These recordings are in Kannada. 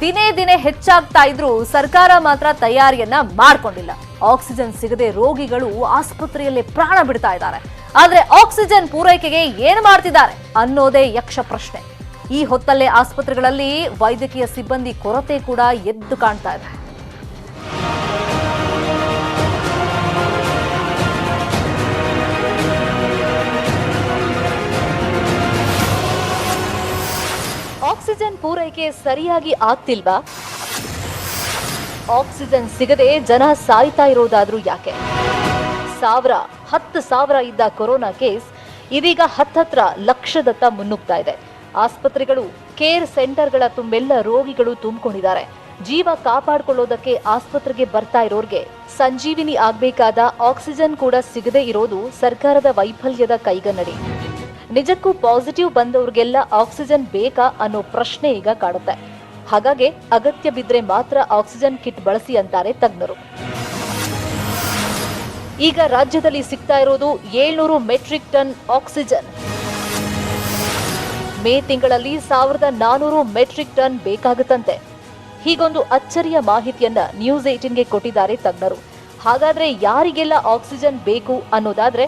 ದಿನೇ ದಿನೇ ಹೆಚ್ಚಾಗ್ತಾ ಇದ್ರೂ ಸರ್ಕಾರ ಮಾತ್ರ ತಯಾರಿಯನ್ನ ಮಾಡ್ಕೊಂಡಿಲ್ಲ. ಆಕ್ಸಿಜನ್ ಸಿಗದೆ ರೋಗಿಗಳು ಆಸ್ಪತ್ರೆಯಲ್ಲಿ ಪ್ರಾಣ ಬಿಡ್ತಾ ಇದ್ದಾರೆ. ಆದ್ರೆ ಆಕ್ಸಿಜನ್ ಪೂರೈಕೆಗೆ ಏನು ಮಾಡ್ತಿದ್ದಾರೆ ಅನ್ನೋದೇ ಯಕ್ಷ ಪ್ರಶ್ನೆ. ಈ ಹೊತ್ತಲ್ಲೇ ಆಸ್ಪತ್ರೆಗಳಲ್ಲಿ ವೈದ್ಯಕೀಯ ಸಿಬ್ಬಂದಿ ಕೊರತೆ ಕೂಡ ಎದ್ದು ಕಾಣ್ತಾ ಇದೆ. ಆಕ್ಸಿಜನ್ ಪೂರೈಕೆ ಸರಿಯಾಗಿ ಆಗ್ತಿಲ್ವಾ? ಆಕ್ಸಿಜನ್ ಸಿಗದೆ ಜನ ಸಾಯ್ತಾ ಇರೋದಾದ್ರೂ ಯಾಕೆ? 10,000 ಇದ್ದ ಕೊರೋನಾ ಕೇಸ್ ಇದೀಗ ಹತ್ತತ್ರ ಲಕ್ಷದತ್ತ ಮುನ್ನುಗ್ತಾ ಇದೆ. ಆಸ್ಪತ್ರೆಗಳು, ಕೇರ್ ಸೆಂಟರ್ಗಳ ತುಂಬೆಲ್ಲ ರೋಗಿಗಳು ತುಂಬಿಕೊಂಡಿದ್ದಾರೆ. ಜೀವ ಕಾಪಾಡಿಕೊಳ್ಳೋದಕ್ಕೆ ಆಸ್ಪತ್ರೆಗೆ ಬರ್ತಾ ಇರೋರ್ಗೆ ಸಂಜೀವಿನಿ ಆಗ್ಬೇಕಾದ ಆಕ್ಸಿಜನ್ ಕೂಡ ಸಿಗದೆ ಇರೋದು ಸರ್ಕಾರದ ವೈಫಲ್ಯದ ಕೈಗನ್ನಡಿ. ನಿಜಕ್ಕೂ ಪಾಸಿಟಿವ್ ಬಂದವ್ರಿಗೆಲ್ಲ ಆಕ್ಸಿಜನ್ ಬೇಕಾ ಅನ್ನೋ ಪ್ರಶ್ನೆ ಈಗ ಕಾಡುತ್ತೆ. ಹಾಗಾಗಿ ಅಗತ್ಯ ಬಿದ್ರೆ ಮಾತ್ರ ಆಕ್ಸಿಜನ್ ಕಿಟ್ ಬಳಸಿ ಅಂತಾರೆ ತಜ್ಞರು. ಈಗ ರಾಜ್ಯದಲ್ಲಿ ಸಿಗ್ತಾ ಇರೋದು 700 ಮೆಟ್ರಿಕ್ ಟನ್ ಆಕ್ಸಿಜನ್. ಮೇ ತಿಂಗಳಲ್ಲಿ 1400 ಮೆಟ್ರಿಕ್ ಟನ್ ಬೇಕಾಗುತ್ತಂತೆ. ಹೀಗೊಂದು ಅಚ್ಚರಿಯ ಮಾಹಿತಿಯನ್ನ ನ್ಯೂಸ್ 18ಗೆ ಕೊಟ್ಟಿದ್ದಾರೆ ತಜ್ಞರು. ಹಾಗಾದ್ರೆ ಯಾರಿಗೆಲ್ಲ ಆಕ್ಸಿಜನ್ ಬೇಕು ಅನ್ನೋದಾದ್ರೆ,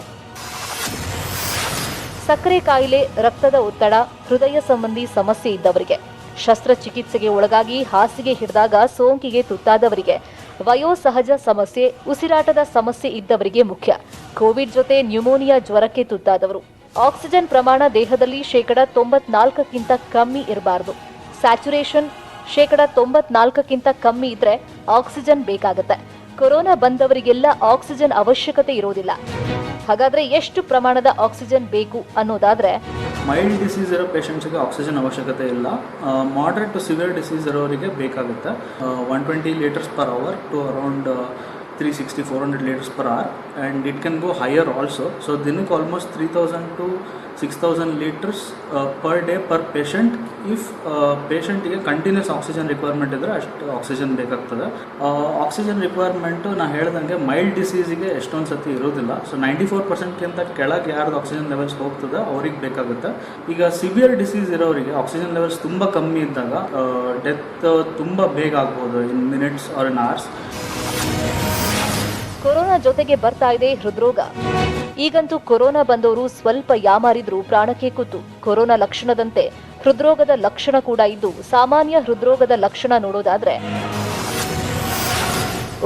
ಸಕ್ಕರೆ ಕಾಯಿಲೆ, ರಕ್ತದ ಒತ್ತಡ, ಹೃದಯ ಸಂಬಂಧಿ ಸಮಸ್ಯೆ ಇದ್ದವರಿಗೆ, ಶಸ್ತ್ರಚಿಕಿತ್ಸೆಗೆ ಒಳಗಾಗಿ ಹಾಸಿಗೆ ಹಿಡಿದಾಗ ಸೋಂಕಿಗೆ ತುತ್ತಾದವರಿಗೆ, ವಯೋಸಹಜ ಸಮಸ್ಯೆ, ಉಸಿರಾಟದ ಸಮಸ್ಯೆ ಇದ್ದವರಿಗೆ ಮುಖ್ಯ, ಕೋವಿಡ್ ಜೊತೆ ನ್ಯೂಮೋನಿಯಾ ಜ್ವರಕ್ಕೆ ತುತ್ತಾದವರು. ಆಕ್ಸಿಜನ್ ಪ್ರಮಾಣ ದೇಹದಲ್ಲಿ 94% ಕಮ್ಮಿ ಇರಬಾರದು. ಸ್ಯಾಚುರೇಷನ್ 94% ಕಮ್ಮಿ ಇದ್ರೆ ಆಕ್ಸಿಜನ್ ಬೇಕಾಗುತ್ತೆ. ಕೊರೋನಾ ಬಂದವರಿಗೆಲ್ಲ ಆಕ್ಸಿಜನ್ ಅವಶ್ಯಕತೆ ಇರೋದಿಲ್ಲ. ಹಾಗಾದ್ರೆ ಎಷ್ಟು ಪ್ರಮಾಣದ ಆಕ್ಸಿಜನ್ ಬೇಕು ಅನ್ನೋದಾದ್ರೆ, ಮೈಲ್ಡ್ ಡಿಸೀಸ್ ಇರೋ ಪೇಷಂಟ್ಸ್ಗೆ ಆಕ್ಸಿಜನ್ ಅವಶ್ಯಕತೆ ಇಲ್ಲ. ಮಾಡ್ರೇಟ್ ಟು ಸಿವಿಯರ್ ಡಿಸೀಸ್ ಇರೋರಿಗೆ ಬೇಕಾಗುತ್ತೆ. 120 litres per hour to around 360-400 litres per hour, and it can go higher also. So ದಿನಕ್ಕೆ almost 3,000 to 6,000 litres per day per patient. If ಪೇಷಂಟಿಗೆ ಕಂಟಿನ್ಯೂಸ್ ಆಕ್ಸಿಜನ್ ರಿಕ್ವೈರ್ಮೆಂಟ್ ಇದ್ದರೆ ಅಷ್ಟು ಆಕ್ಸಿಜನ್ ಬೇಕಾಗ್ತದೆ. ಆಕ್ಸಿಜನ್ ರಿಕ್ವೈರ್ಮೆಂಟು ನಾನು ಹೇಳ್ದಂಗೆ ಮೈಲ್ಡ್ ಡಿಸೀಸಿಗೆ ಎಷ್ಟೊಂದು ಸತಿ ಇರೋದಿಲ್ಲ. ಸೊ 94%ಗಿಂತ ಕೆಳಗೆ ಯಾರ್ದು ಆಕ್ಸಿಜನ್ ಲೆವೆಲ್ಸ್ ಹೋಗ್ತದೆ ಅವ್ರಿಗೆ ಬೇಕಾಗುತ್ತೆ. ಈಗ ಸಿವಿಯರ್ ಡಿಸೀಸ್ ಇರೋರಿಗೆ ಆಕ್ಸಿಜನ್ ಲೆವೆಲ್ಸ್ ತುಂಬ ಕಮ್ಮಿ ಇದ್ದಾಗ ಡೆತ್ ತುಂಬ ಬೇಗ ಆಗ್ಬೋದು, in minutes or in hours. Corona ಜೊತೆಗೆ ಬರ್ತಾ ಇದೆ ಹೃದ್ರೋಗ. ಈಗಂತೂ ಕೊರೋನಾ ಬಂದವರು ಸ್ವಲ್ಪ ಯಾಮಾರಿದ್ರು ಪ್ರಾಣಕ್ಕೆ ಕುತ್ತು. ಕೊರೋನಾ ಲಕ್ಷಣದಂತೆ ಹೃದ್ರೋಗದ ಲಕ್ಷಣ ಕೂಡ ಇದ್ದು, ಸಾಮಾನ್ಯ ಹೃದ್ರೋಗದ ಲಕ್ಷಣ ನೋಡೋದಾದ್ರೆ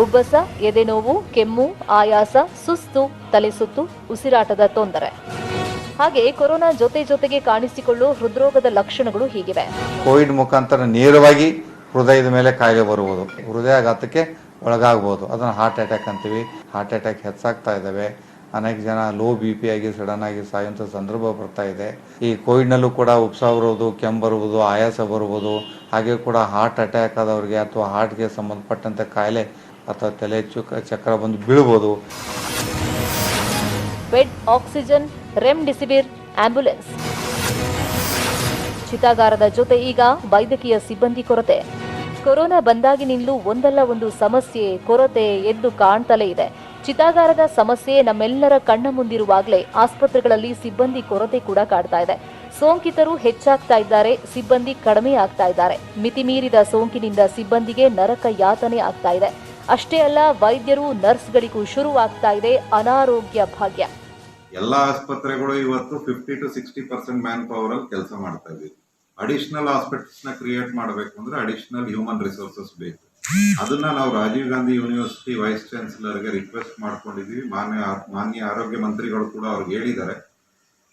ಉಬ್ಬಸ, ಎದೆನೋವು, ಕೆಮ್ಮು, ಆಯಾಸ, ಸುಸ್ತು, ತಲೆಸುತ್ತು, ಉಸಿರಾಟದ ತೊಂದರೆ. ಹಾಗೆ ಕೊರೋನಾ ಜೊತೆಗೆ ಕಾಣಿಸಿಕೊಳ್ಳೋ ಹೃದ್ರೋಗದ ಲಕ್ಷಣಗಳು ಹೀಗಿವೆ. ಕೋವಿಡ್ ಮುಖಾಂತರ ನೇರವಾಗಿ ಹೃದಯದ ಮೇಲೆ ಕಾಯಿಲೆ ಬರುವುದು, ಹೃದಯಾಘಾತಕ್ಕೆ ಒಳಗಾಗಬಹುದು. ಅದನ್ನು ಹಾರ್ಟ್ ಅಟ್ಯಾಕ್ ಅಂತೀವಿ. ಹಾರ್ಟ್ ಅಟ್ಯಾಕ್ ಹೆಚ್ಚಾಗ್ತಾ ಇದ್ದಾವೆ. ಅನೇಕ ಜನ ಲೋ BP ಆಗಿ ಸಡನ್ ಆಗಿ ಸಾಯುವಂಥ ಸಂದರ್ಭ ಬರ್ತಾ ಇದೆ. ಈ ಕೋವಿಡ್ನಲ್ಲೂ ಕೂಡ ಉಪ್ಸ ಬರುವುದು, ಕೆಮ್ಮು ಬರುವುದು, ಆಯಾಸ ಬರುವುದು, ಹಾಗೆ ಕೂಡ ಹಾರ್ಟ್ ಅಟ್ಯಾಕ್ ಆದವ್ರಿಗೆ ಅಥವಾ ಹಾರ್ಟ್ಗೆ ಸಂಬಂಧಪಟ್ಟಂಥ ಕಾಯಿಲೆ ಅಥವಾ ತಲೆ ಚಕ್ರ ಬಂದು ಬೀಳ್ಬೋದು. Bed, oxygen, remdesivir, ambulance. ಚಿತಾಗಾರದ ಜೊತೆ ಈಗ ವೈದ್ಯಕೀಯ ಸಿಬ್ಬಂದಿ ಕೊರತೆ. ಕೊರೋನಾ ಬಂದಾಗಿನಿಂದಲೂ ಒಂದಲ್ಲ ಒಂದು ಸಮಸ್ಯೆ, ಕೊರತೆ ಎದ್ದು ಕಾಣ್ತಲೇ ಇದೆ. ಚಿತಾಗಾರದ ಸಮಸ್ಯೆ ನಮ್ಮೆಲ್ಲರ ಕಣ್ಣ ಮುಂದಿರುವಾಗಲೇ ಆಸ್ಪತ್ರೆಗಳಲ್ಲಿ ಸಿಬ್ಬಂದಿ ಕೊರತೆ ಕೂಡ ಕಾಡ್ತಾ ಇದೆ. ಸೋಂಕಿತರು ಹೆಚ್ಚಾಗ್ತಾ ಇದ್ದಾರೆ, ಸಿಬ್ಬಂದಿ ಕಡಿಮೆ ಆಗ್ತಾ ಇದ್ದಾರೆ. ಮಿತಿಮೀರಿದ ಸೋಂಕಿನಿಂದ ಸಿಬ್ಬಂದಿಗೆ ನರಕ ಯಾತನೆ ಆಗ್ತಾ ಇದೆ. ಅಷ್ಟೇ ಅಲ್ಲ, ವೈದ್ಯರು, ನರ್ಸ್ಗಳಿಗೂ ಶುರುವಾಗ್ತಾ ಇದೆ ಅನಾರೋಗ್ಯ ಭಾಗ್ಯ. ಎಲ್ಲ ಆಸ್ಪತ್ರೆಗಳು ಇವತ್ತು 50 to 60% ಮ್ಯಾನ್ ಪವರ್ ಅಲ್ಲಿ ಕೆಲಸ ಮಾಡ್ತಾ ಇದ್ದೀವಿ. ಅಡಿಷನಲ್ ಹಾಸ್ಪಿಟಲ್ಸ್ ನ ಕ್ರಿಯೇಟ್ ಮಾಡಬೇಕು ಅಂದ್ರೆ ಅಡಿಷನಲ್ ಹ್ಯೂಮನ್ ರಿಸೋರ್ಸಸ್ ಬೇಕು. ಅದನ್ನ ನಾವು ರಾಜೀವ್ ಗಾಂಧಿ ಯೂನಿವರ್ಸಿಟಿ ವೈಸ್ ಚಾನ್ಸಲರ್ಗೆ ರಿಕ್ವೆಸ್ಟ್ ಮಾಡ್ಕೊಂಡಿದೀವಿ. ಮಾನ್ಯ ಆರೋಗ್ಯ ಮಂತ್ರಿಗಳು ಕೂಡ ಅವ್ರಿಗೆ ಹೇಳಿದ್ದಾರೆ,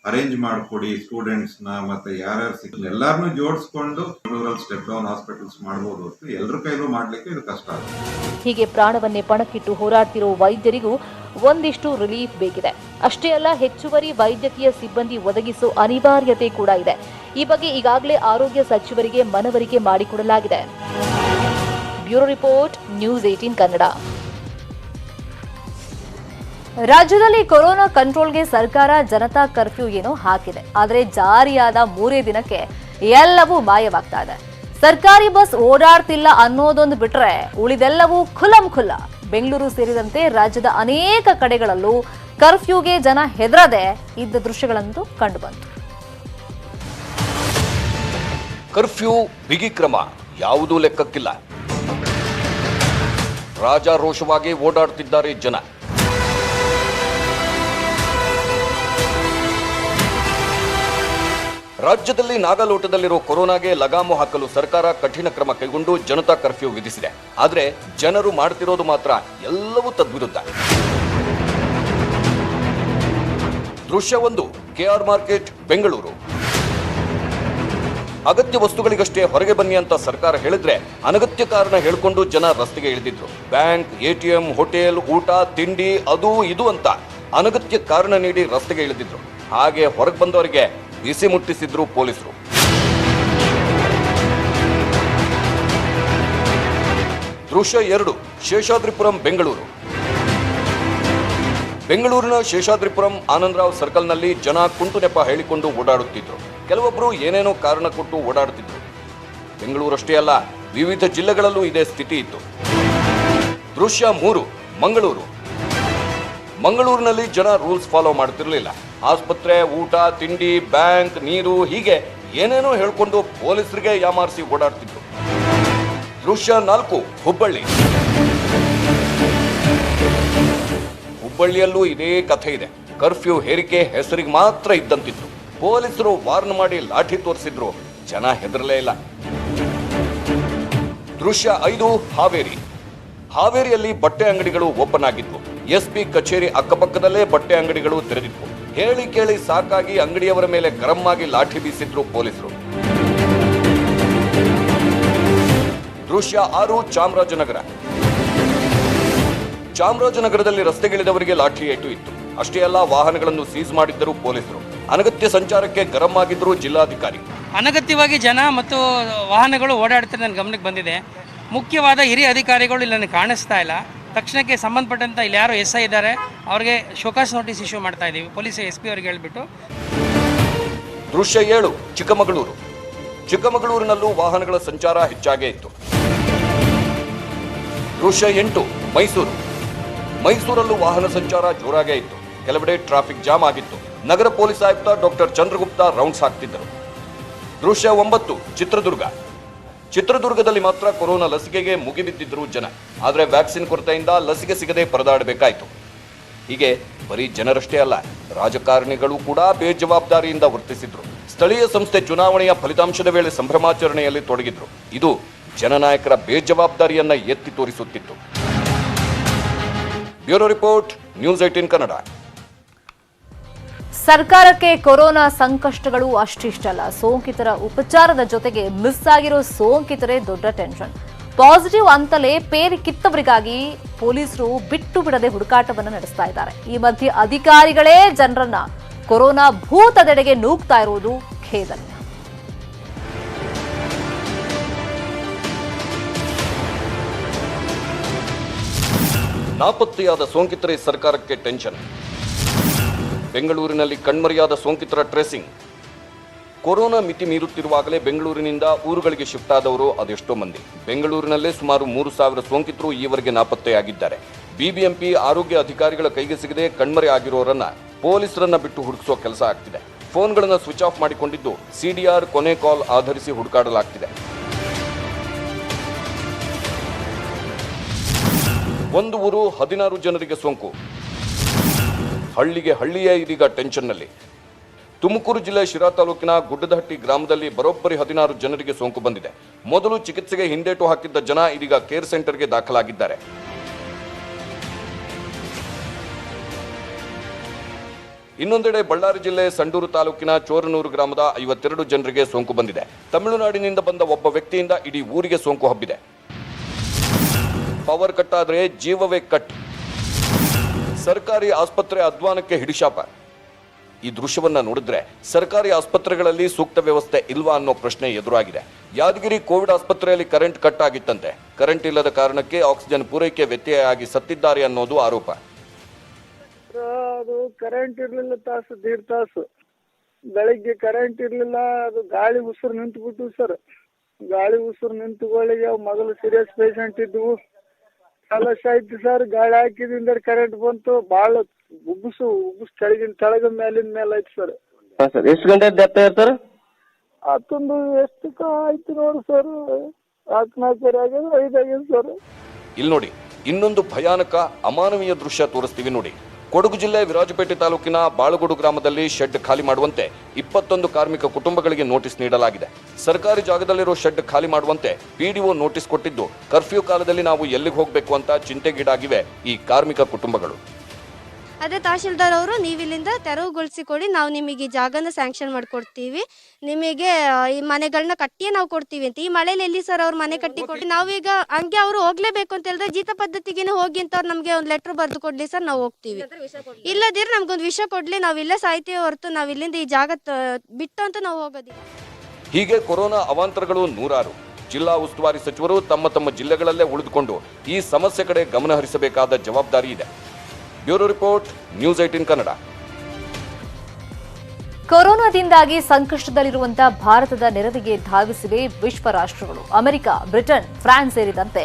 ಅರೇಂಜ್ ಮಾಡಿಕೊಡಿ ಸ್ಟೂಡೆಂಟ್ಸ್ ನ, ಮತ್ತೆ ಯಾರ್ಯಾರು ಸಿಕ್ಕ ಎಲ್ಲಾರನ್ನೂ ಜೋಡಿಸ್ಕೊಂಡು ರೂರಲ್ ಸ್ಟೆಪ್ ಡೌನ್ ಹಾಸ್ಪಿಟಲ್ಸ್ ಮಾಡಬಹುದು. ಎಲ್ಲರ ಕೈಲೂ ಮಾಡ್ಲಿಕ್ಕೆ ಇದು ಕಷ್ಟ ಆಗುತ್ತೆ. ಹೀಗೆ ಪ್ರಾಣವನ್ನೇ ಪಣಕ್ಕಿಟ್ಟು ಹೋರಾಡ್ತಿರೋ ವೈದ್ಯರಿಗೂ ಒಂದಿಷ್ಟು ರಿಲೀಫ್ ಬೇಕಿದೆ. ಅಷ್ಟೇ ಅಲ್ಲ, ಹೆಚ್ಚುವರಿ ವೈದ್ಯಕೀಯ ಸಿಬ್ಬಂದಿ ಒದಗಿಸೋ ಅನಿವಾರ್ಯತೆ ಕೂಡ ಇದೆ. ಈ ಬಗ್ಗೆ ಈಗಾಗಲೇ ಆರೋಗ್ಯ ಸಚಿವರಿಗೆ ಮನವರಿಕೆ ಮಾಡಿಕೊಡಲಾಗಿದೆ. Bureau report, news 18 Kannada. ರಾಜ್ಯದಲ್ಲಿ ಕೊರೋನಾ ಕಂಟ್ರೋಲ್ಗೆ ಸರ್ಕಾರ ಜನತಾ ಕರ್ಫ್ಯೂ ಏನೋ ಹಾಕಿದೆ. ಆದರೆ ಜಾರಿಯಾದ 3 ದಿನಕ್ಕೆ ಎಲ್ಲವೂ ಮಾಯವಾಗ್ತಾ ಇದೆ. ಸರ್ಕಾರಿ ಬಸ್ ಓಡಾಡ್ತಿಲ್ಲ ಅನ್ನೋದೊಂದು ಬಿಟ್ರೆ ಉಳಿದೆಲ್ಲವೂ ಖುಲ್ಲಂ ಖುಲ್ಲ. ಬೆಂಗಳೂರು ಸೇರಿದಂತೆ ರಾಜ್ಯದ ಅನೇಕ ಕಡೆಗಳಲ್ಲೂ ಕರ್ಫ್ಯೂಗೆ ಜನ ಹೆದರದೆ ಇದ್ದ ದೃಶ್ಯಗಳಂತೂ ಕಂಡುಬಂತು. ಕರ್ಫ್ಯೂ ಬಿಗಿ ಕ್ರಮ ಯಾವುದೂ ಲೆಕ್ಕಕ್ಕಿಲ್ಲ. ರಾಜಾರೋಷವಾಗಿ ಓಡಾಡುತ್ತಿದ್ದಾರೆ ಜನ. ರಾಜ್ಯದಲ್ಲಿ ನಾಗಾಲೋಟದಲ್ಲಿರೋ ಕೊರೋನಾಗೆ ಲಗಾಮು ಹಾಕಲು ಸರ್ಕಾರ ಕಠಿಣ ಕ್ರಮ ಕೈಗೊಂಡು ಜನತಾ ಕರ್ಫ್ಯೂ ವಿಧಿಸಿದೆ. ಆದರೆ ಜನರು ಮಾಡ್ತಿರೋದು ಮಾತ್ರ ಎಲ್ಲವೂ ತದ್ವಿರುದ್ಧ. ದೃಶ್ಯ 1, ಕೆಆರ್ ಮಾರ್ಕೆಟ್, ಬೆಂಗಳೂರು. ಅಗತ್ಯ ವಸ್ತುಗಳಿಗಷ್ಟೇ ಹೊರಗೆ ಬನ್ನಿ ಅಂತ ಸರ್ಕಾರ ಹೇಳಿದ್ರೆ ಅನಗತ್ಯ ಕಾರಣ ಹೇಳಿಕೊಂಡು ಜನ ರಸ್ತೆಗೆ ಇಳಿದಿದ್ರು. ಬ್ಯಾಂಕ್, ಎಟಿಎಂ, ಹೋಟೆಲ್, ಊಟ, ತಿಂಡಿ, ಅದು ಇದು ಅಂತ ಅನಗತ್ಯ ಕಾರಣ ನೀಡಿ ರಸ್ತೆಗೆ ಇಳಿದಿದ್ರು. ಹಾಗೆ ಹೊರಗೆ ಬಂದವರಿಗೆ ಬಿಸಿ ಮುಟ್ಟಿಸಿದ್ರು ಪೊಲೀಸರು. ದೃಶ್ಯ 2, ಶೇಷಾದ್ರಿಪುರಂ, ಬೆಂಗಳೂರು. ಬೆಂಗಳೂರಿನ ಶೇಷಾದ್ರಿಪುರಂ ಆನಂದರಾವ್ ಸರ್ಕಲ್ನಲ್ಲಿ ಜನ ಕುಂಟು ನೆಪ ಹೇಳಿಕೊಂಡು ಓಡಾಡುತ್ತಿದ್ರು. ಕೆಲವೊಬ್ಬರು ಏನೇನೋ ಕಾರಣ ಕೊಟ್ಟು ಓಡಾಡುತ್ತಿದ್ರು. ಬೆಂಗಳೂರಷ್ಟೇ ಅಲ್ಲ, ವಿವಿಧ ಜಿಲ್ಲೆಗಳಲ್ಲೂ ಇದೇ ಸ್ಥಿತಿ ಇತ್ತು. ದೃಶ್ಯ 3, ಮಂಗಳೂರು. ಮಂಗಳೂರಿನಲ್ಲಿ ಜನ ರೂಲ್ಸ್ ಫಾಲೋ ಮಾಡ್ತಿರ್ಲಿಲ್ಲ. ಆಸ್ಪತ್ರೆ, ಊಟ, ತಿಂಡಿ, ಬ್ಯಾಂಕ್, ನೀರು ಹೀಗೆ ಏನೇನೋ ಹೇಳ್ಕೊಂಡು ಪೊಲೀಸರಿಗೆ ಯಾಮಾರಿಸಿ ಓಡಾಡ್ತಿದ್ರು. ದೃಶ್ಯ 4, ಹುಬ್ಬಳ್ಳಿ. ಹುಬ್ಬಳ್ಳಿಯಲ್ಲೂ ಇದೇ ಕಥೆ ಇದೆ. ಕರ್ಫ್ಯೂ ಹೇರಿಕೆ ಹೆಸರಿಗೆ ಮಾತ್ರ ಇದ್ದಂತಿತ್ತು. ಪೊಲೀಸರು ವಾರ್ನ್ ಮಾಡಿ ಲಾಠಿ ತೋರಿಸಿದ್ರು. ಜನ ಹೆದರಲೇ ಇಲ್ಲ. ದೃಶ್ಯ 5, ಹಾವೇರಿ. ಹಾವೇರಿಯಲ್ಲಿ ಬಟ್ಟೆ ಅಂಗಡಿಗಳು ಓಪನ್ ಆಗಿದ್ವು. ಎಸ್ಪಿ ಕಚೇರಿ ಅಕ್ಕಪಕ್ಕದಲ್ಲೇ ಬಟ್ಟೆ ಅಂಗಡಿಗಳು ತೆರೆದಿದ್ವು. ಹೇಳಿ ಕೇಳಿ ಸಾಕಾಗಿ ಅಂಗಡಿಯವರ ಮೇಲೆ ಗರಂ ಆಗಿ ಲಾಠಿ ಬೀಸಿದ್ರು ಪೊಲೀಸರು. ದೃಶ್ಯ 6, ಚಾಮರಾಜನಗರ. ಚಾಮರಾಜನಗರದಲ್ಲಿ ರಸ್ತೆಗಿಳಿದವರಿಗೆ ಲಾಠಿ ಏಟು ಇತ್ತು. ಅಷ್ಟೇ ಅಲ್ಲ, ವಾಹನಗಳನ್ನು ಸೀಸ್ ಮಾಡಿದ್ದರು ಪೊಲೀಸರು. ಅನಗತ್ಯ ಸಂಚಾರಕ್ಕೆ ಗರಂ ಆಗಿದ್ರು ಜಿಲ್ಲಾಧಿಕಾರಿ. ಅನಗತ್ಯವಾಗಿ ಜನ ಮತ್ತು ವಾಹನಗಳು ಓಡಾಡ್ತಾರೆ ನನ್ನ ಗಮನಕ್ಕೆ ಬಂದಿದೆ. ಮುಖ್ಯವಾದ ಹಿರಿಯ ಅಧಿಕಾರಿಗಳು ಇಲ್ಲಿ ನನಗೆ ಕಾಣಿಸ್ತಾ ಇಲ್ಲ. ತಕ್ಷಣಕ್ಕೆ ಸಂಬಂಧಪಟ್ಟಂತ ಇಲ್ಲಿ ಯಾರು SI ಇದ್ದಾರೆ ಅವರಿಗೆ ಶೋಕಾಸ್ ನೋಟಿಸ್ ಇಶ್ಯೂ ಮಾಡ್ತಾ ಇದ್ದೀವಿ. ಪೊಲೀಸ್ SP ಅವರಿಗೆ ಹೇಳಿಬಿಟ್ಟು. ದೃಶ್ಯ 7, ಚಿಕ್ಕಮಗಳೂರು. ಚಿಕ್ಕಮಗಳೂರಿನಲ್ಲೂ ವಾಹನಗಳ ಸಂಚಾರ ಹೆಚ್ಚಾಗೇ ಇತ್ತು. ದೃಶ್ಯ 8, ಮೈಸೂರು. ಮೈಸೂರಲ್ಲೂ ವಾಹನ ಸಂಚಾರ ಜೋರಾಗೇ ಇತ್ತು. ಕೆಲವೆಡೆ ಟ್ರಾಫಿಕ್ ಜಾಮ್ ಆಗಿತ್ತು. ನಗರ ಪೊಲೀಸ್ ಆಯುಕ್ತ ಡಾಕ್ಟರ್ ಚಂದ್ರಗುಪ್ತಾ ರೌಂಡ್ಸ್ ಹಾಕ್ತಿದ್ದರು. ದೃಶ್ಯ 9, ಚಿತ್ರದುರ್ಗ. ಚಿತ್ರದುರ್ಗದಲ್ಲಿ ಮಾತ್ರ ಕೊರೋನಾ ಲಸಿಕೆಗೆ ಮುಗಿಬಿದ್ದಿದ್ರು ಜನ. ಆದರೆ ವ್ಯಾಕ್ಸಿನ್ ಕೊರತೆಯಿಂದ ಲಸಿಕೆ ಸಿಗದೆ ಪರದಾಡಬೇಕಾಯಿತು. ಹೀಗೆ ಬರೀ ಜನರಷ್ಟೇ ಅಲ್ಲ, ರಾಜಕಾರಣಿಗಳು ಕೂಡ ಬೇಜವಾಬ್ದಾರಿಯಿಂದ ವರ್ತಿಸಿದ್ರು. ಸ್ಥಳೀಯ ಸಂಸ್ಥೆ ಚುನಾವಣೆಯ ಫಲಿತಾಂಶದ ವೇಳೆ ಸಂಭ್ರಮಾಚರಣೆಯಲ್ಲಿ ತೊಡಗಿದ್ರು. ಇದು ಜನನಾಯಕರ ಬೇಜವಾಬ್ದಾರಿಯನ್ನ ಎತ್ತಿ ತೋರಿಸುತ್ತಿತ್ತು. Bureau report, news 18 Kannada. ಸರ್ಕಾರಕ್ಕೆ ಕೊರೋನಾ ಸಂಕಷ್ಟಗಳು ಅಷ್ಟಿಷ್ಟಲ್ಲ. ಸೋಂಕಿತರ ಉಪಚಾರದ ಜೊತೆಗೆ ಮಿಸ್ ಆಗಿರೋ ಸೋಂಕಿತರೇ ದೊಡ್ಡ ಟೆನ್ಷನ್. ಪಾಸಿಟಿವ್ ಅಂತಲೇ ಪೇರಿ ಕಿತ್ತವರಿಗಾಗಿ ಪೊಲೀಸರು ಬಿಟ್ಟು ಬಿಡದೆ ಹುಡುಕಾಟವನ್ನು ನಡೆಸ್ತಾ ಇದ್ದಾರೆ. ಈ ಮಧ್ಯೆ ಅಧಿಕಾರಿಗಳೇ ಜನರನ್ನ ಕೊರೋನಾ ಭೂತದೆಡೆಗೆ ನೂಗ್ತಾ ಇರುವುದು ಖೇದನೀಯ. ನಾಪತ್ತೆಯಾದ ಸೋಂಕಿತರೇ ಸರ್ಕಾರಕ್ಕೆ ಟೆನ್ಷನ್. ಬೆಂಗಳೂರಿನಲ್ಲಿ ಕಣ್ಮರೆಯಾದ ಸೋಂಕಿತರ ಟ್ರೇಸಿಂಗ್. ಕೊರೋನಾ ಮಿತಿ ಮೀರುತ್ತಿರುವಾಗಲೇ ಬೆಂಗಳೂರಿನಿಂದ ಊರುಗಳಿಗೆ ಶಿಫ್ಟ್ ಆದವರು ಅದೆಷ್ಟೋ ಮಂದಿ. ಬೆಂಗಳೂರಿನಲ್ಲೇ ಸುಮಾರು 3,000 ಸೋಂಕಿತರು ಈವರೆಗೆ ನಾಪತ್ತೆಯಾಗಿದ್ದಾರೆ. ಬಿಬಿಎಂಪಿ ಆರೋಗ್ಯ ಅಧಿಕಾರಿಗಳ ಕೈಗೆ ಸಿಗದೆ ಕಣ್ಮರೆ ಆಗಿರೋರನ್ನ ಪೊಲೀಸರನ್ನ ಬಿಟ್ಟು ಹುಡುಕಿಸೋ ಕೆಲಸ ಆಗ್ತಿದೆ. ಫೋನ್ಗಳನ್ನು ಸ್ವಿಚ್ ಆಫ್ ಮಾಡಿಕೊಂಡಿದ್ದು CDR ಕೊನೆ ಕಾಲ್ ಆಧರಿಸಿ ಹುಡುಕಾಡಲಾಗ್ತಿದೆ. ಒಂದು ಊರು 16 ಜನರಿಗೆ ಸೋಂಕು. ಹಳ್ಳಿಯೇ ಇದೀಗ ಟೆನ್ಷನ್ನಲ್ಲಿ. ತುಮಕೂರು ಜಿಲ್ಲೆ ಶಿರಾ ತಾಲೂಕಿನ ಗುಡ್ಡದಹಟ್ಟಿ ಗ್ರಾಮದಲ್ಲಿ ಬರೋಬ್ಬರಿ 16 ಜನರಿಗೆ ಸೋಂಕು ಬಂದಿದೆ. ಮೊದಲು ಚಿಕಿತ್ಸೆಗೆ ಹಿಂದೇಟು ಹಾಕಿದ್ದ ಜನ ಇದೀಗ ಕೇರ್ ಸೆಂಟರ್ಗೆ ದಾಖಲಾಗಿದ್ದಾರೆ. ಇನ್ನೊಂದೆಡೆ ಬಳ್ಳಾರಿ ಜಿಲ್ಲೆ ಸಂಡೂರು ತಾಲೂಕಿನ ಚೋರನೂರು ಗ್ರಾಮದ 52 ಜನರಿಗೆ ಸೋಂಕು ಬಂದಿದೆ. ತಮಿಳುನಾಡಿನಿಂದ ಬಂದ ಒಬ್ಬ ವ್ಯಕ್ತಿಯಿಂದ ಇಡೀ ಊರಿಗೆ ಸೋಂಕು ಹಬ್ಬಿದೆ. ಪವರ್ ಕಟ್ ಆದ್ರೆ ಜೀವವೇ ಕಟ್. ಸರ್ಕಾರಿ ಆಸ್ಪತ್ರೆ ಅಧ್ವಾನಕ್ಕೆ ಹಿಡಿಶಾಪ. ಈ ದೃಶ್ಯವನ್ನ ನೋಡಿದ್ರೆ ಸರ್ಕಾರಿ ಆಸ್ಪತ್ರೆಗಳಲ್ಲಿ ಸೂಕ್ತ ವ್ಯವಸ್ಥೆ ಇಲ್ವಾ ಅನ್ನೋ ಪ್ರಶ್ನೆ ಎದುರಾಗಿದೆ. ಯಾದಗಿರಿ ಕೋವಿಡ್ ಆಸ್ಪತ್ರೆಯಲ್ಲಿ ಕರೆಂಟ್ ಕಟ್ ಆಗಿತ್ತಂತೆ. ಕರೆಂಟ್ ಇಲ್ಲದ ಕಾರಣಕ್ಕೆ ಆಕ್ಸಿಜನ್ ಪೂರೈಕೆ ವ್ಯತ್ಯಯ ಆಗಿ ಸತ್ತಿದ್ದಾರೆ ಅನ್ನೋದು ಆರೋಪ. ಅದು ಕರೆಂಟ್ ಇರ್ಲಿಲ್ಲ, ದೀಡ್ ತಾಸು ಬೆಳಿಗ್ಗೆ ಕರೆಂಟ್ ಇರ್ಲಿಲ್ಲ. ಅದು ಗಾಳಿ ಉಸಿರು ನಿಂತುಬಿಟ್ಟು ಸರ್. ಗಾಳಿ ಉಸಿರು ನಿಂತುಗಳಿಗೆ ಮೊದಲು ಸೀರಿಯಸ್ ಪೇಷಂಟ್ ಇದ್ವು. ಕಲಶ ಆಯ್ತು ಸರ್. ಗಾಳಿ ಹಾಕಿದಿಂದ ಕರೆಂಟ್ ಬಂತು. ಭಾಳ ಉಬ್ಬಸು ಕೆಳಗಿನ ಮೇಲಿನ ಮೇಲೆ ಆಯ್ತು ಸರ್. ಸರ್ ಎಷ್ಟು ಗಂಟೆ ಡೆತ್ ಆಯ್ತು ಸರ್? ಅದೊಂದು ಎಷ್ಟಕ್ಕ ಆಯ್ತು ನೋಡಿ ಸರ್. 4 ಆಗ್ಯದ 5 ಆಗ್ಯದ ಸರ್. ಇಲ್ಲಿ ನೋಡಿ, ಇನ್ನೊಂದು ಭಯಾನಕ ಅಮಾನವೀಯ ದೃಶ್ಯ ತೋರಿಸ್ತೀವಿ ನೋಡಿ. ಕೊಡಗು ಜಿಲ್ಲೆ ವಿರಾಜಪೇಟೆ ತಾಲೂಕಿನ ಬಾಳುಗೋಡು ಗ್ರಾಮದಲ್ಲಿ ಶೆಡ್ ಖಾಲಿ ಮಾಡುವಂತೆ 21 ಕಾರ್ಮಿಕ ಕುಟುಂಬಗಳಿಗೆ ನೋಟಿಸ್ ನೀಡಲಾಗಿದೆ. ಸರ್ಕಾರಿ ಜಾಗದಲ್ಲಿರೋ ಶೆಡ್ ಖಾಲಿ ಮಾಡುವಂತೆ ಪಿಡಿಒ ನೋಟಿಸ್ ಕೊಟ್ಟಿದ್ದು, ಕರ್ಫ್ಯೂ ಕಾಲದಲ್ಲಿ ನಾವು ಎಲ್ಲಿಗೆ ಹೋಗಬೇಕು ಅಂತ ಚಿಂತೆಗೀಡಾಗಿವೆ ಈ ಕಾರ್ಮಿಕ ಕುಟುಂಬಗಳು. ಅದೇ ತಹಶೀಲ್ದಾರ್ ಅವರು ನೀವಿಲ್ಲಿಂದ ತೆರವುಗೊಳಿಸಿಕೊಡಿ, ನಾವು ನಿಮಗೆ ಜಾಗನ ಸ್ಯಾಂಕ್ಷನ್ ಮಾಡಿಕೊಡ್ತೀವಿ, ನಿಮಗೆ ಈ ಮನೆಗಳನ್ನ ಕಟ್ಟಿಯೇ ನಾವು ಕೊಡ್ತೀವಿ ಅಂತ. ಈ ಮಳೆಯಲ್ಲಿ ಎಲ್ಲಿ ಸರ್ ಅವ್ರು ಮನೆ ಕಟ್ಟಿ ಕೊಟ್ಟು ನಾವೀಗ ಹಂಗೆ ಅವರು ಹೋಗ್ಲೇಬೇಕು ಅಂತ ಹೇಳಿದ್ರೆ ಜೀತ ಪದ್ಧತಿಗೇನೆ ಹೋಗಿ ಅಂತ ಅವ್ರು ನಮಗೆ ಒಂದು ಲೆಟರ್ ಬರೆದು ಕೊಡ್ಲಿ ಸರ್, ನಾವು ಹೋಗ್ತೀವಿ. ಇಲ್ಲದಿದ್ರೆ ನಮ್ಗೊಂದು ವಿಷಯ ಕೊಡ್ಲಿ, ನಾವು ಇಲ್ಲೇ ಸಾಯ್ತೀವಿ ಹೊರತು ನಾವು ಇಲ್ಲಿಂದ ಈ ಜಾಗ ಬಿಟ್ಟು ಅಂತ ನಾವು ಹೋಗೋದಿಲ್ಲ. ಹೀಗೆ ಕೊರೋನಾ ಅವಾಂತರಗಳು ನೂರಾರು. ಜಿಲ್ಲಾ ಉಸ್ತುವಾರಿ ಸಚಿವರು ತಮ್ಮ ತಮ್ಮ ಜಿಲ್ಲೆಗಳಲ್ಲೇ ಉಳಿದುಕೊಂಡು ಈ ಸಮಸ್ಯೆ ಕಡೆ ಗಮನ ಹರಿಸಬೇಕಾದ ಜವಾಬ್ದಾರಿ ಇದೆ. Bureau report, news 18 Kannada. ಕೊರೋನಾದಿಂದಾಗಿ ಸಂಕಷ್ಟದಲ್ಲಿರುವಂತಹ ಭಾರತದ ನೆರವಿಗೆ ಧಾವಿಸಿವೆ ವಿಶ್ವ ರಾಷ್ಟ್ರಗಳು. ಅಮೆರಿಕ, ಬ್ರಿಟನ್, ಫ್ರಾನ್ಸ್ ಸೇರಿದಂತೆ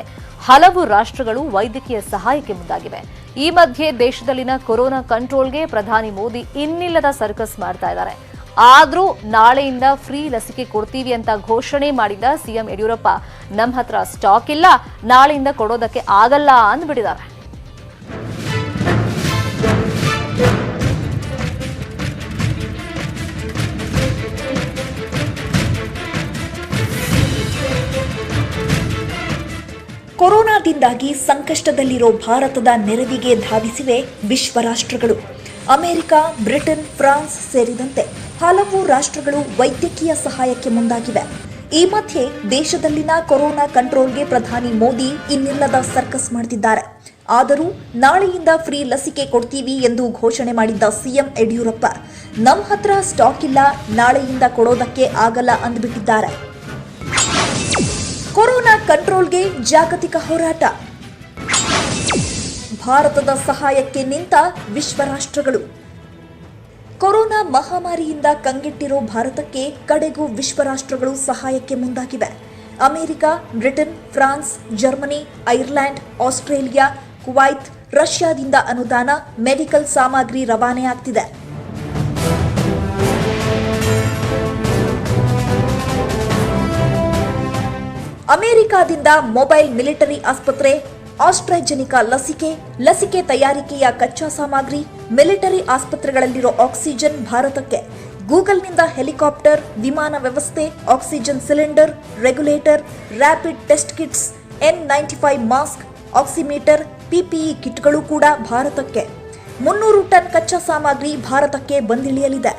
ಹಲವು ರಾಷ್ಟ್ರಗಳು ವೈದ್ಯಕೀಯ ಸಹಾಯಕ್ಕೆ ಮುಂದಾಗಿವೆ. ಈ ಮಧ್ಯೆ ದೇಶದಲ್ಲಿನ ಕೊರೋನಾ ಕಂಟ್ರೋಲ್ಗೆ ಪ್ರಧಾನಿ ಮೋದಿ ಇನ್ನಿಲ್ಲದ ಸರ್ಕಸ್ ಮಾಡ್ತಾ ಇದ್ದಾರೆ. ಆದ್ರೂ ನಾಳೆಯಿಂದ ಫ್ರೀ ಲಸಿಕೆ ಕೊಡ್ತೀವಿ ಅಂತ ಘೋಷಣೆ ಮಾಡಿದ ಸಿಎಂ ಯಡಿಯೂರಪ್ಪ, ನಮ್ಮ ಹತ್ರ ಸ್ಟಾಕ್ ಇಲ್ಲ, ನಾಳೆಯಿಂದ ಕೊಡೋದಕ್ಕೆ ಆಗಲ್ಲ ಅಂದ್ಬಿಟ್ಟಿದ್ದಾರೆ. ಕೊರೋನಾದಿಂದಾಗಿ ಸಂಕಷ್ಟದಲ್ಲಿರೋ ಭಾರತದ ನೆರವಿಗೆ ಧಾವಿಸಿವೆ ವಿಶ್ವ ರಾಷ್ಟ್ರಗಳು. ಅಮೆರಿಕ, ಬ್ರಿಟನ್, ಫ್ರಾನ್ಸ್ ಸೇರಿದಂತೆ ಹಲವು ರಾಷ್ಟ್ರಗಳು ವೈದ್ಯಕೀಯ ಸಹಾಯಕ್ಕೆ ಮುಂದಾಗಿವೆ. ಈ ಮಧ್ಯೆ ದೇಶದಲ್ಲಿನ ಕೊರೋನಾ ಕಂಟ್ರೋಲ್ಗೆ ಪ್ರಧಾನಿ ಮೋದಿ ಇನ್ನಿಲ್ಲದ ಸರ್ಕಸ್ ಮಾಡ್ತಿದ್ದಾರೆ. ಆದರೂ ನಾಳೆಯಿಂದ ಫ್ರೀ ಲಸಿಕೆ ಕೊಡ್ತೀವಿ ಎಂದು ಘೋಷಣೆ ಮಾಡಿದ್ದ ಸಿಎಂ ಯಡಿಯೂರಪ್ಪ, ನಮ್ಮ ಹತ್ರ ಸ್ಟಾಕ್ ಇಲ್ಲ, ನಾಳೆಯಿಂದ ಕೊಡೋದಕ್ಕೆ ಆಗಲ್ಲ ಅಂದ್ಬಿಟ್ಟಿದ್ದಾರೆ. ಕೊರೋನಾ ಕಂಟ್ರೋಲ್ಗೆ ಜಾಗತಿಕ ಹೋರಾಟ. ಭಾರತದ ಸಹಾಯಕ್ಕೆ ನಿಂತ ವಿಶ್ವ ರಾಷ್ಟ್ರಗಳು. ಕೊರೋನಾ ಮಹಾಮಾರಿಯಿಂದ ಕಂಗೆಟ್ಟಿರೋ ಭಾರತಕ್ಕೆ ಕಡೆಗೂ ವಿಶ್ವ ರಾಷ್ಟ್ರಗಳು ಸಹಾಯಕ್ಕೆ ಮುಂದಾಗಿವೆ. America, Britain, France, Germany, Ireland, Australia, Kuwait, ರಷ್ಯಾದಿಂದ ಅನುದಾನ, ಮೆಡಿಕಲ್ ಸಾಮಗ್ರಿ ರವಾನೆ ಆಗ್ತಿದೆ. ಅಮೆರಿಕಾದಿಂದ ಮೊಬೈಲ್ ಮಿಲಿಟರಿ ಆಸ್ಪತ್ರೆ, ಆಸ್ಟ್ರಾಜೆನಿಕಾ ಲಸಿಕೆ ತಯಾರಿಕೆಯ ಕಚ್ಚಾ ಸಾಮಗ್ರಿ, ಮಿಲಿಟರಿ ಆಸ್ಪತ್ರೆಗಳಲ್ಲಿರೋ ಆಕ್ಸಿಜನ್ ಭಾರತಕ್ಕೆ. ಗೂಗಲ್ನಿಂದ ಹೆಲಿಕಾಪ್ಟರ್, ವಿಮಾನ ವ್ಯವಸ್ಥೆ, oxygen cylinder, regulator, rapid test kits, N95 mask, oximeter, PPE ಕಿಟ್ಗಳು ಕೂಡ ಭಾರತಕ್ಕೆ. 300 ಟನ್ ಕಚ್ಚಾ ಸಾಮಗ್ರಿ ಭಾರತಕ್ಕೆ ಬಂದಿಳಿಯಲಿದೆ.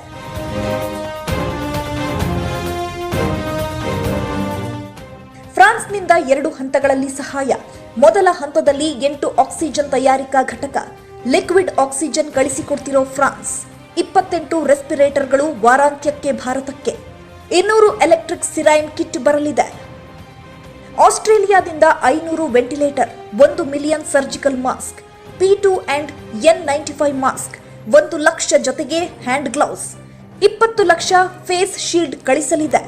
ಫ್ರಾನ್ಸ್ನಿಂದ 2 ಹಂತಗಳಲ್ಲಿ ಸಹಾಯ. ಮೊದಲ ಹಂತದಲ್ಲಿ 8 ಆಕ್ಸಿಜನ್ ತಯಾರಿಕಾ ಘಟಕ, ಲಿಕ್ವಿಡ್ ಆಕ್ಸಿಜನ್ ಕಳಿಸಿಕೊಡ್ತಿರೋ ಫ್ರಾನ್ಸ್. 28 ರೆಸ್ಪಿರೇಟರ್ಗಳು ವಾರಾಂತ್ಯಕ್ಕೆ ಭಾರತಕ್ಕೆ. 200 ಎಲೆಕ್ಟ್ರಿಕ್ ಸಿರೈನ್ ಕಿಟ್ ಬರಲಿದೆ. ಆಸ್ಟ್ರೇಲಿಯಾದಿಂದ 500 ventilator, 1 million surgical mask, P2 and N95 mask, 1 lakh ಜೊತೆಗೆ hand gloves, 20 lakh face shield ಕಳಿಸಲಿದೆ.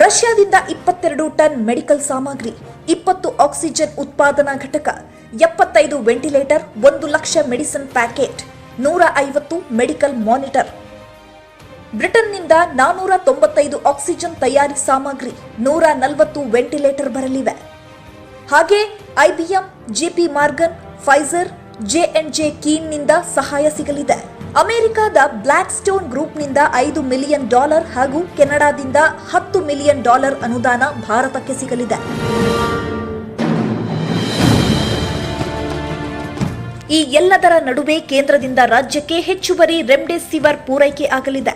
ರಷ್ಯಾದಿಂದ 22 ಟನ್ ಮೆಡಿಕಲ್ ಸಾಮಗ್ರಿ, 20 ಆಕ್ಸಿಜನ್ ಉತ್ಪಾದನಾ ಘಟಕ, 75 ventilator, 1 lakh medicine packet, 150 medical monitor. ಬ್ರಿಟನ್ನಿಂದ 495 ಆಕ್ಸಿಜನ್ ತಯಾರಿ ಸಾಮಗ್ರಿ, 140 ವೆಂಟಿಲೇಟರ್ ಬರಲಿವೆ. ಹಾಗೆ IBM, JP Morgan, Pfizer, J&J ಕೀನ್ನಿಂದ ಸಹಾಯ ಸಿಗಲಿದೆ. ಅಮೆರಿಕದ ಬ್ಲ್ಯಾಕ್ ಸ್ಟೋನ್ ಗ್ರೂಪ್ನಿಂದ $5 ಮಿಲಿಯನ್ ಹಾಗೂ ಕೆನಡಾದಿಂದ $10 ಮಿಲಿಯನ್ ಅನುದಾನ ಭಾರತಕ್ಕೆ ಸಿಗಲಿದೆ. ಈ ಎಲ್ಲದರ ನಡುವೆ ಕೇಂದ್ರದಿಂದ ರಾಜ್ಯಕ್ಕೆ ಹೆಚ್ಚುವರಿ ರೆಮ್ಡೆಸಿವಿರ್ ಪೂರೈಕೆ ಆಗಲಿದೆ.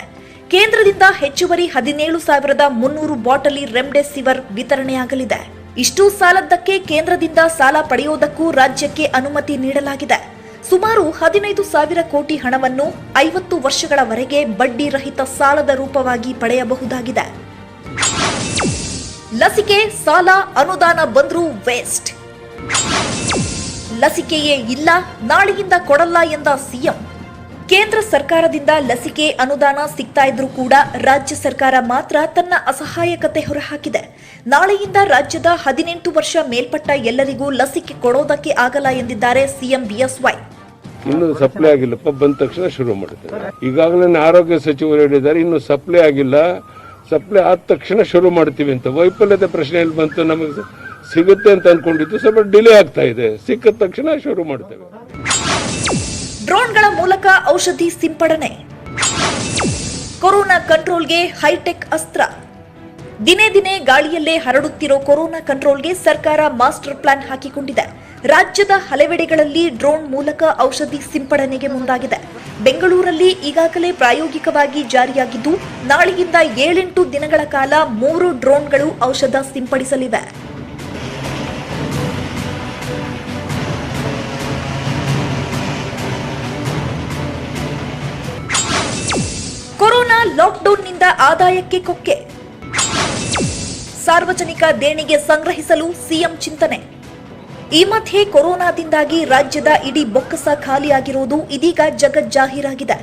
ಕೇಂದ್ರದಿಂದ ಹೆಚ್ಚುವರಿ 17,300 ಬಾಟಲಿ ರೆಮ್ಡೆಸಿವಿರ್ ವಿತರಣೆಯಾಗಲಿದೆ. ಇಷ್ಟು ಸಾಲದ್ದಕ್ಕೆ ಕೇಂದ್ರದಿಂದ ಸಾಲ ಪಡೆಯುವುದಕ್ಕೂ ರಾಜ್ಯಕ್ಕೆ ಅನುಮತಿ ನೀಡಲಾಗಿದೆ. ಸುಮಾರು 15,000 ಕೋಟಿ ಹಣವನ್ನು 50 ವರ್ಷಗಳವರೆಗೆ ಬಡ್ಡಿ ರಹಿತ ಸಾಲದ ರೂಪವಾಗಿ ಪಡೆಯಬಹುದಾಗಿದೆ. ಲಸಿಕೆ, ಸಾಲ, ಅನುದಾನ ಬಂದ್ರೂ ವೇಸ್ಟ್. ಲಸಿಕೆಯೇ ಇಲ್ಲ, ನಾಳೆಯಿಂದ ಕೊಡಲ್ಲ ಎಂದ ಸಿಎಂ. ಕೇಂದ್ರ ಸರ್ಕಾರದಿಂದ ಲಸಿಕೆ ಅನುದಾನ ಸಿಗ್ತಾ ಇದ್ರೂ ಕೂಡ ರಾಜ್ಯ ಸರ್ಕಾರ ಮಾತ್ರ ತನ್ನ ಅಸಹಾಯಕತೆ ಹೊರಹಾಕಿದೆ. ನಾಳೆಯಿಂದ ರಾಜ್ಯದ 18 ವರ್ಷ ಮೇಲ್ಪಟ್ಟ ಎಲ್ಲರಿಗೂ ಲಸಿಕೆ ಕೊಡೋದಕ್ಕೆ ಆಗಲ್ಲ ಎಂದಿದ್ದಾರೆ ಸಿಎಂ BSY. ಇನ್ನು ಸಪ್ಲೈ ಆಗಿಲ್ಲಪ್ಪ, ಬಂದ ತಕ್ಷಣ ಶುರು ಮಾಡುತ್ತೆ. ಈಗಾಗಲೇ ಆರೋಗ್ಯ ಸಚಿವರು ಹೇಳಿದ್ದಾರೆ, ಇನ್ನು ಸಪ್ಲೈ ಆಗಿಲ್ಲ, ಸಪ್ಲೈ ಆದ ತಕ್ಷಣ ಶುರು ಮಾಡ್ತೀವಿ ಅಂತ. ವೈಫಲ್ಯದ ಪ್ರಶ್ನೆ ಎಲ್ಲಿ ಬಂತು? ನಮಗೆ ಸಿಗುತ್ತೆ ಅಂತ ಅನ್ಕೊಂಡಿದ್ದು, ಸ್ವಲ್ಪ ಡಿಲೇ ಆಗ್ತಾ ಇದೆ. ಸಿಕ್ಕಿದ ತಕ್ಷಣ ಶುರು ಮಾಡ್ತೇವೆ. ಡ್ರೋನ್ಗಳ ಮೂಲಕ ಔಷಧಿ ಸಿಂಪಡಣೆ, ಕೊರೋನಾ ಕಂಟ್ರೋಲ್ಗೆ ಹೈಟೆಕ್ ಅಸ್ತ್ರ. ದಿನೇ ದಿನೇ ಗಾಳಿಯಲ್ಲೇ ಹರಡುತ್ತಿರೋ ಕೊರೋನಾ ಕಂಟ್ರೋಲ್ಗೆ ಸರ್ಕಾರ ಮಾಸ್ಟರ್ ಪ್ಲಾನ್ ಹಾಕಿಕೊಂಡಿದೆ. ರಾಜ್ಯದ ಹಲವೆಡೆಗಳಲ್ಲಿ ಡ್ರೋನ್ ಮೂಲಕ ಔಷಧಿ ಸಿಂಪಡಣೆಗೆ ಮುಂದಾಗಿದೆ. ಬೆಂಗಳೂರಲ್ಲಿ ಈಗಾಗಲೇ ಪ್ರಾಯೋಗಿಕವಾಗಿ ಜಾರಿಯಾಗಿದ್ದು, ನಾಳೆಯಿಂದ 7-8 ದಿನಗಳ ಕಾಲ 3 ಡ್ರೋನ್ಗಳು ಔಷಧ ಸಿಂಪಡಿಸಲಿವೆ. ಕೊರೋನಾ ಲಾಕ್ಡೌನ್ನಿಂದ ಆದಾಯಕ್ಕೆ ಕೊಕ್ಕೆ, ಸಾರ್ವಜನಿಕ ದೇಣಿಗೆ ಸಂಗ್ರಹಿಸಲು ಸಿಎಂ ಚಿಂತನೆ. ಈ ಮಧ್ಯೆ ಕೊರೋನಾದಿಂದಾಗಿ ರಾಜ್ಯದ ಇಡೀ ಬೊಕ್ಕಸ ಖಾಲಿಯಾಗಿರುವುದು ಇದೀಗ ಜಗಜ್ಜಾಹೀರಾಗಿದೆ.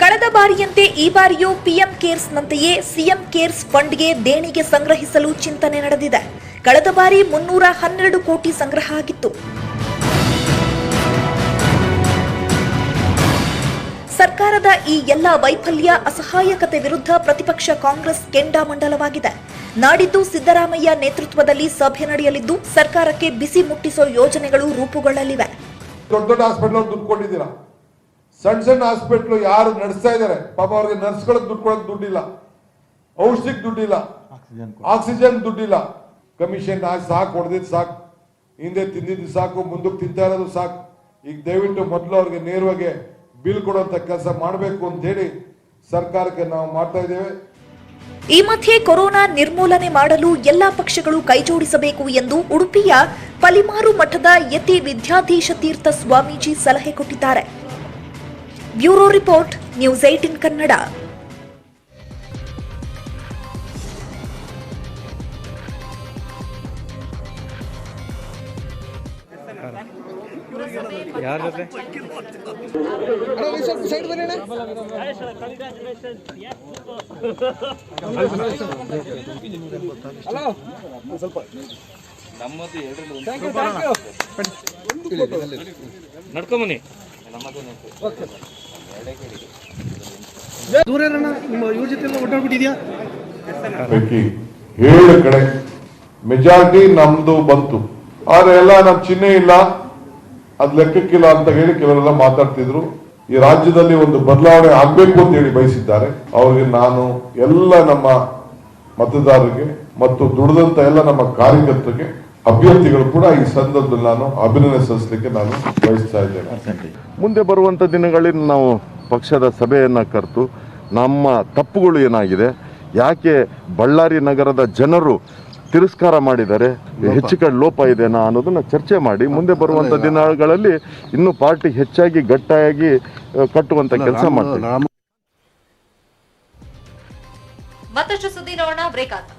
ಕಳೆದ ಬಾರಿಯಂತೆ ಈ ಬಾರಿಯೂ ಪಿಎಂ ಕೇರ್ಸ್ನಂತೆಯೇ ಸಿಎಂ ಕೇರ್ಸ್ ಫಂಡ್ಗೆ ದೇಣಿಗೆ ಸಂಗ್ರಹಿಸಲು ಚಿಂತನೆ ನಡೆದಿದೆ. ಕಳೆದ ಬಾರಿ 312 ಕೋಟಿ ಸಂಗ್ರಹ ಆಗಿತ್ತು. ಸರ್ಕಾರದ ಈ ಎಲ್ಲ ವೈಫಲ್ಯ, ಅಸಹಾಯಕತೆ ವಿರುದ್ಧ ಪ್ರತಿಪಕ್ಷ ಕಾಂಗ್ರೆಸ್ ಕೆಂಡಾಮಂಡಲವಾಗಿದೆ. ನಾಡಿದ್ದು ಸಿದ್ದರಾಮಯ್ಯ ನೇತೃತ್ವದಲ್ಲಿ ಸಭೆ ನಡೆಯಲಿದ್ದು, ಸರ್ಕಾರಕ್ಕೆ ಬಿಸಿ ಮುಟ್ಟಿಸೋ ಯೋಜನೆಗಳು ರೂಪುಗೊಳ್ಳಲಿವೆ. ದೊಡ್ಡ ದೊಡ್ಡ ಹಾಸ್ಪಿಟಲ್ ದುಡ್ಡು ಕೊಟ್ಟಿದ್ದೀರಾ, ಸಣ್ಣ ಸಣ್ಣ ಹಾಸ್ಪಿಟ್ಲು ಯಾರು ನಡೆಸ್ತಾ ಇದ್ದಾರೆ ಪಾಪ ಅವ್ರಿಗೆ ನರ್ಸ್ಗಳಿಗೆ ದುಡ್ಡು ಕೊಡೋಕೆ ದುಡ್ಡಿಲ್ಲ, ಔಷಧಿಗೆ ದುಡ್ಡಿಲ್ಲ, ಆಕ್ಸಿಜನ್ ದುಡ್ಡಿಲ್ಲ. ಕಮಿಷನ್ ಸಾಕು, ಹೊಡೆದಿದ್ದು ಸಾಕು, ಹಿಂದೆ ತಿಂದಿದ್ದು ಸಾಕು, ಮುಂದಕ್ಕೆ ತಿಂತಾ ಇರೋದು ಸಾಕು. ಈಗ ದಯವಿಟ್ಟು ಮೊದಲು ಅವ್ರಿಗೆ ನೇರವಾಗಿ ಬಿಲ್ ಕೊಡುವಂತ ಕೆಲಸ ಮಾಡಬೇಕು ಅಂತ ಹೇಳಿ ಸರ್ಕಾರಕ್ಕೆ ನಾವು ಮಾಡ್ತಾ ಇದ್ದೇವೆ. ಈ ಮಧ್ಯೆ ಕೊರೋನಾ ನಿರ್ಮೂಲನೆ ಮಾಡಲು ಎಲ್ಲಾ ಪಕ್ಷಗಳು ಕೈಜೋಡಿಸಬೇಕು ಎಂದು ಉಡುಪಿಯ ಪಲಿಮಾರು ಮಠದ ಯತಿ ವಿದ್ಯಾಧೀಶ ತೀರ್ಥ ಸ್ವಾಮೀಜಿ ಸಲಹೆ ಕೊಟ್ಟಿದ್ದಾರೆ. Bureau report, news 18 Kannada. ನಡ್ಕೊಂಬನ್ನಿ. ದೂರ ನಿಮ್ಮ ಇವ್ರ ಜೊತೆ ಒಟ್ಟಾಡ್ಬಿಟ್ಟಿದ್ಯಾ? 7 ಕಡೆ ಮೆಜಾರಿಟಿ ನಮ್ದು ಬಂತು, ಆದ್ರೆ ಎಲ್ಲ ನಮ್ ಚಿಹ್ನೆ ಇಲ್ಲ, ಅದ್ ಲೆಕ್ಕಕ್ಕಿಲ್ಲ ಅಂತ ಹೇಳಿ ಕೆಲವರೆಲ್ಲ ಮಾತಾಡ್ತಿದ್ರು. ಈ ರಾಜ್ಯದಲ್ಲಿ ಒಂದು ಬದಲಾವಣೆ ಆಗ್ಬೇಕು ಅಂತ ಹೇಳಿ ಬಯಸಿದ್ದಾರೆ. ಅವ್ರಿಗೆ ನಾನು ಎಲ್ಲ ನಮ್ಮ ಮತದಾರರಿಗೆ ಮತ್ತು ದುಡಿದಂತ ಎಲ್ಲ ನಮ್ಮ ಕಾರ್ಯಕರ್ತರಿಗೆ, ಅಭ್ಯರ್ಥಿಗಳು ಕೂಡ ಈ ಸಂದರ್ಭದಲ್ಲಿ ನಾನು ಅಭಿನಂದನೆ ಸಲ್ಲಿಸಲಿಕ್ಕೆ ನಾನು ಬಯಸ್ತಾ ಇದ್ದೇನೆ. ಮುಂದೆ ಬರುವಂತ ದಿನಗಳಲ್ಲಿ ನಾವು ಪಕ್ಷದ ಸಭೆಯನ್ನ ಕರೆದು ನಮ್ಮ ತಪ್ಪುಗಳು ಏನಾಗಿದೆ, ಯಾಕೆ ಬಳ್ಳಾರಿ ನಗರದ ಜನರು ತಿರಸ್ಕಾರ ಮಾಡಿದ್ದಾರೆ, ಹೆಚ್ಚು ಕಡೆ ಲೋಪ ಇದೆನಾ ಅನ್ನೋದನ್ನ ಚರ್ಚೆ ಮಾಡಿ ಮುಂದೆ ಬರುವಂತ ದಿನಗಳಲ್ಲಿ ಇನ್ನೂ ಪಾರ್ಟಿ ಹೆಚ್ಚಾಗಿ ಗಟ್ಟಿಯಾಗಿ ಕಟ್ಟುವಂತ ಕೆಲಸ ಮಾಡ್ತೀವಿ. ಮತ್ತಷ್ಟು ಸುದ್ದಿ ನೋಡೋಣ, ಬ್ರೇಕ್ ಆದ